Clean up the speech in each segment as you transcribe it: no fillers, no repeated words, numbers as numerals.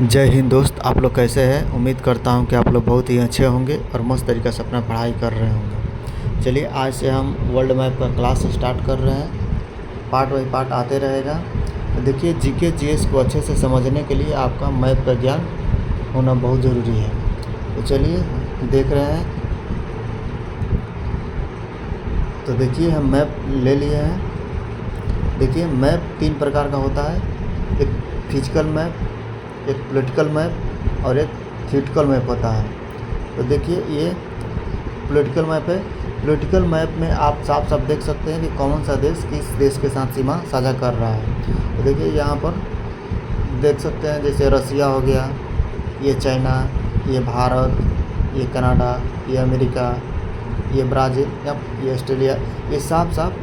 जय हिंद दोस्त, आप लोग कैसे हैं। उम्मीद करता हूं कि आप लोग बहुत ही अच्छे होंगे और मस्त तरीक़े से अपना पढ़ाई कर रहे होंगे। चलिए आज से हम वर्ल्ड मैप का क्लास स्टार्ट कर रहे हैं। पार्ट बाई पार्ट आते रहेगा। तो देखिए जीके जीएस को अच्छे से समझने के लिए आपका मैप का ज्ञान होना बहुत ज़रूरी है। तो चलिए देख रहे हैं। तो देखिए हम मैप ले लिए हैं। देखिए मैप 3 प्रकार का होता है, एक फिजिकल मैप, एक पॉलिटिकल मैप और एक थियोरेटिकल मैप होता है। तो देखिए ये पॉलिटिकल मैप है। पॉलिटिकल मैप में आप साफ साफ देख सकते हैं कि कौन सा देश किस देश के साथ सीमा साझा कर रहा है। तो देखिए यहाँ पर देख सकते हैं, जैसे रसिया हो गया, ये चाइना, ये भारत, ये कनाडा, ये अमेरिका, ये ब्राज़ील या ये ऑस्ट्रेलिया, ये साफ साफ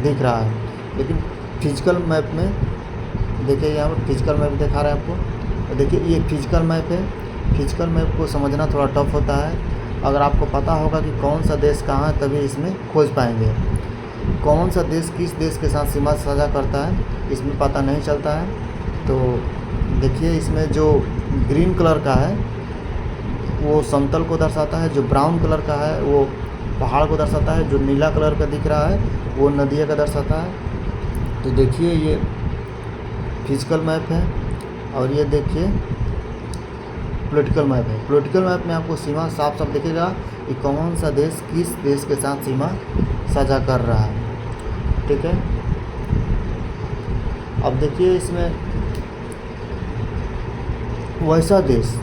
दिख रहा है। लेकिन फिजिकल मैप में देखिए यहाँ पर फिजिकल मैप दिखा रहा है आपको। तो देखिए ये फिजिकल मैप है। फिजिकल मैप को समझना थोड़ा टफ होता है। अगर आपको पता होगा कि कौन सा देश कहाँ है तभी इसमें खोज पाएंगे। कौन सा देश किस देश के साथ सीमा साझा करता है इसमें पता नहीं चलता है। तो देखिए इसमें जो ग्रीन कलर का है वो समतल को दर्शाता है, जो ब्राउन कलर का है वो पहाड़ को दर्शाता है, जो नीला कलर का दिख रहा है वो नदियों का दर्शाता है। तो देखिए ये फिजिकल मैप है और ये देखिए पॉलिटिकल मैप है। पॉलिटिकल मैप में आपको सीमा साफ साफ दिखेगा कि कौन सा देश किस देश के साथ सीमा साझा कर रहा है। ठीक है, अब देखिए इसमें वैसा देश,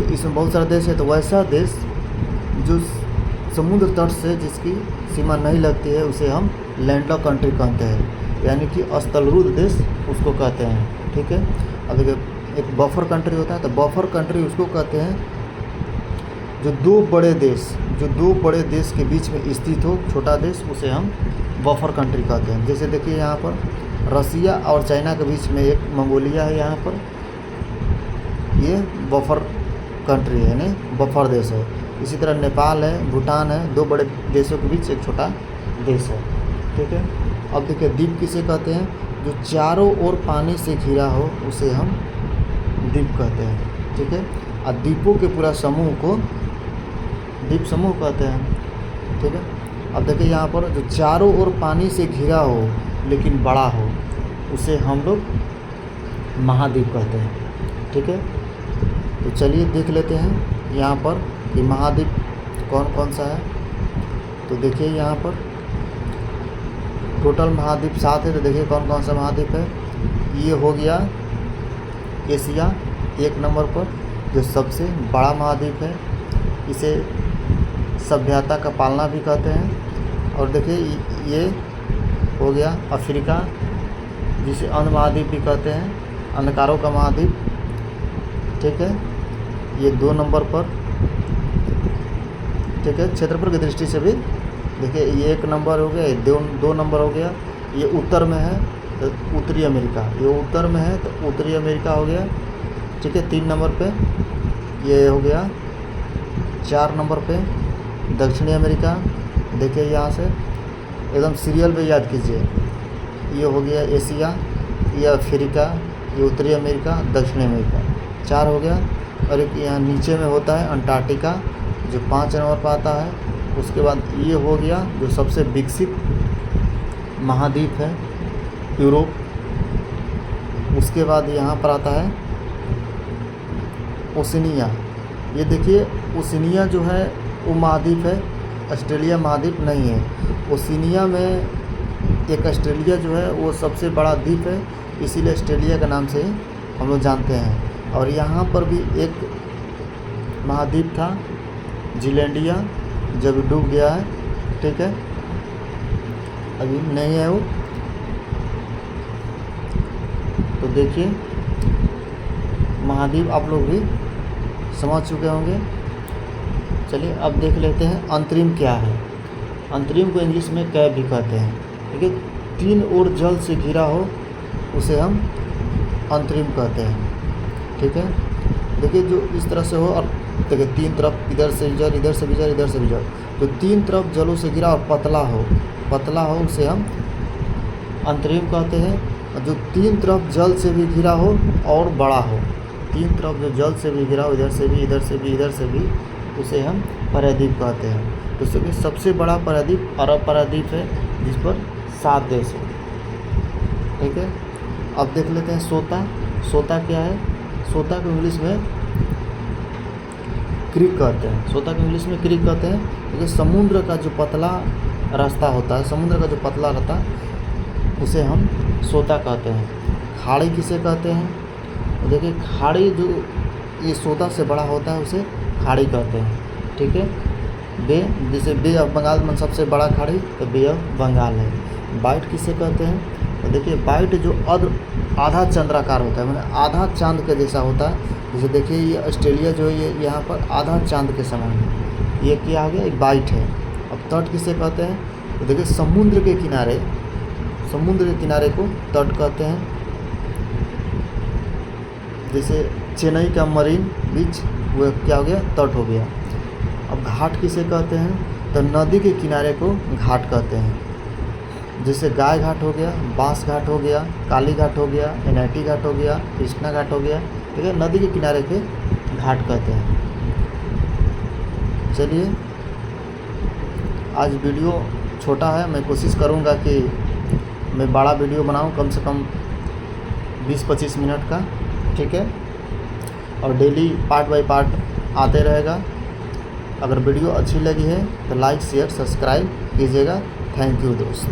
इसमें बहुत सारा देश है, तो वैसा देश जो समुद्र तट से जिसकी सीमा नहीं लगती है उसे हम लैंडलॉक कंट्री कहते हैं, यानी कि स्थलरूढ़ देश उसको कहते हैं। ठीक है, अब देखिए एक बफर कंट्री होता है, तो बफर कंट्री उसको कहते हैं जो दो बड़े देश के बीच में स्थित हो, छोटा देश, उसे हम बफर कंट्री कहते हैं। जैसे देखिए यहाँ पर रसिया और चाइना के बीच में एक मंगोलिया है, यहाँ पर ये बफर कंट्री है, यानी बफर देश है। इसी तरह नेपाल है, भूटान है, दो बड़े देशों के बीच एक छोटा देश है। ठीक है, अब देखिए द्वीप किसे कहते हैं, जो चारों ओर पानी से घिरा हो उसे हम द्वीप कहते हैं। ठीक है, और द्वीपों के पूरा समूह को द्वीप समूह कहते हैं। ठीक है, अब देखिए यहाँ पर जो चारों ओर पानी से घिरा हो लेकिन बड़ा हो उसे हम लोग महाद्वीप कहते हैं। ठीक है, तो चलिए देख लेते हैं यहाँ पर कि महाद्वीप कौन कौन सा है। तो देखिए यहाँ पर टोटल महाद्वीप 7 है। तो देखिए कौन कौन सा महाद्वीप है। ये हो गया एशिया 1 नंबर पर, जो सबसे बड़ा महाद्वीप है। इसे सभ्यता का पालना भी कहते हैं। और देखिए ये हो गया अफ्रीका, जिसे अंध महाद्वीप भी कहते हैं, अंधकारों का महाद्वीप। ठीक है, ये 2 नंबर पर। ठीक है, क्षेत्रफल की दृष्टि से भी देखिए ये 1 नंबर हो गया, ये 2 नंबर हो गया। ये उत्तर में है तो उत्तरी अमेरिका, ये उत्तर में है तो उत्तरी अमेरिका हो गया। ठीक है, 3 नंबर पे ये हो गया। 4 नंबर पे दक्षिणी अमेरिका। देखिए यहाँ से एकदम सीरियल में याद कीजिए, ये हो गया एशिया, ये अफ्रीका, ये उत्तरी अमेरिका, दक्षिणी अमेरिका, 4 हो गया। और एक यहाँ नीचे में होता है अंटार्कटिका, जो 5 नंबर पर आता है। उसके बाद ये हो गया जो सबसे विकसित महाद्वीप है, यूरोप। उसके बाद यहाँ पर आता है ओशिनिया। ये देखिए ओशिनिया जो है वो महाद्वीप है, ऑस्ट्रेलिया महाद्वीप नहीं है। ओशिनिया में एक ऑस्ट्रेलिया जो है वो सबसे बड़ा द्वीप है, इसीलिए ऑस्ट्रेलिया के नाम से हम लोग जानते हैं। और यहाँ पर भी एक महाद्वीप था जीलैंडिया, जब डूब गया है। ठीक है, अभी नहीं है वो। तो देखिए महाद्वीप आप लोग भी समझ चुके होंगे। चलिए अब देख लेते हैं अंतरिम क्या है। अंतरिम को इंग्लिश में कैप भी कहते हैं। ठीक है, 3 ओर जल से घिरा हो उसे हम अंतरिम कहते हैं। ठीक है, देखिए जो इस तरह से हो और देखिए 3 तरफ, इधर से जल, इधर से भी जल, इधर से भी जल, तो 3 तरफ जलों से घिरा और पतला हो उसे हम अंतरिम कहते हैं। और जो 3 तरफ जल से भी घिरा हो और बड़ा हो तीन तरफ जो जल से भी घिरा हो, इधर से भी, इधर से भी, इधर से भी, उसे हम प्रायद्वीप कहते हैं। तो इसमें सबसे बड़ा प्रायद्वीप अरब प्रायद्वीप है, जिस पर 7 देश है। ठीक है, अब देख लेते हैं सोता। सोता क्या है? सोता को इंग्लिश में क्रीक कहते हैं। सोता को इंग्लिश में क्रीक कहते हैं क्योंकि समुद्र का जो पतला रास्ता होता है, समुद्र का जो पतला रास्ता, उसे हम सोता कहते हैं। खाड़ी किसे कहते हैं? तो देखिए, खाड़ी जो ये सोता से बड़ा होता है उसे खाड़ी कहते हैं। ठीक है, बे, जैसे बे ऑफ बंगाल में सबसे बड़ा खाड़ी तो बे ऑफ बंगाल है। बाइट किसे कहते हैं? तो देखिए, बाइट जो आधा चंद्राकार होता है, मैंने आधा चांद के जैसा होता है। जैसे देखिए, ये ऑस्ट्रेलिया जो है, ये यहाँ पर आधा चांद के समान है। ये क्या आ गया? एक बाइट है। अब तट किसे कहते हैं? तो देखिए, समुद्र के किनारे को तट कहते हैं। जैसे चेन्नई का मरीन बीच, वो क्या हो गया? तट हो गया। अब घाट किसे कहते हैं? तो नदी के किनारे को घाट कहते हैं। जैसे गाय घाट हो गया, बांस घाट हो गया, काली घाट हो गया, एनआईटी घाट हो गया, कृष्णा घाट हो गया। ठीक है, नदी के किनारे के घाट कहते हैं। चलिए, आज वीडियो छोटा है, मैं कोशिश करूँगा कि मैं बड़ा वीडियो बनाऊँ, कम से कम 20-25 मिनट का। ठीक है, और डेली पार्ट बाय पार्ट आते रहेगा। अगर वीडियो अच्छी लगी है तो लाइक, शेयर, सब्सक्राइब कीजिएगा। थैंक यू दोस्त।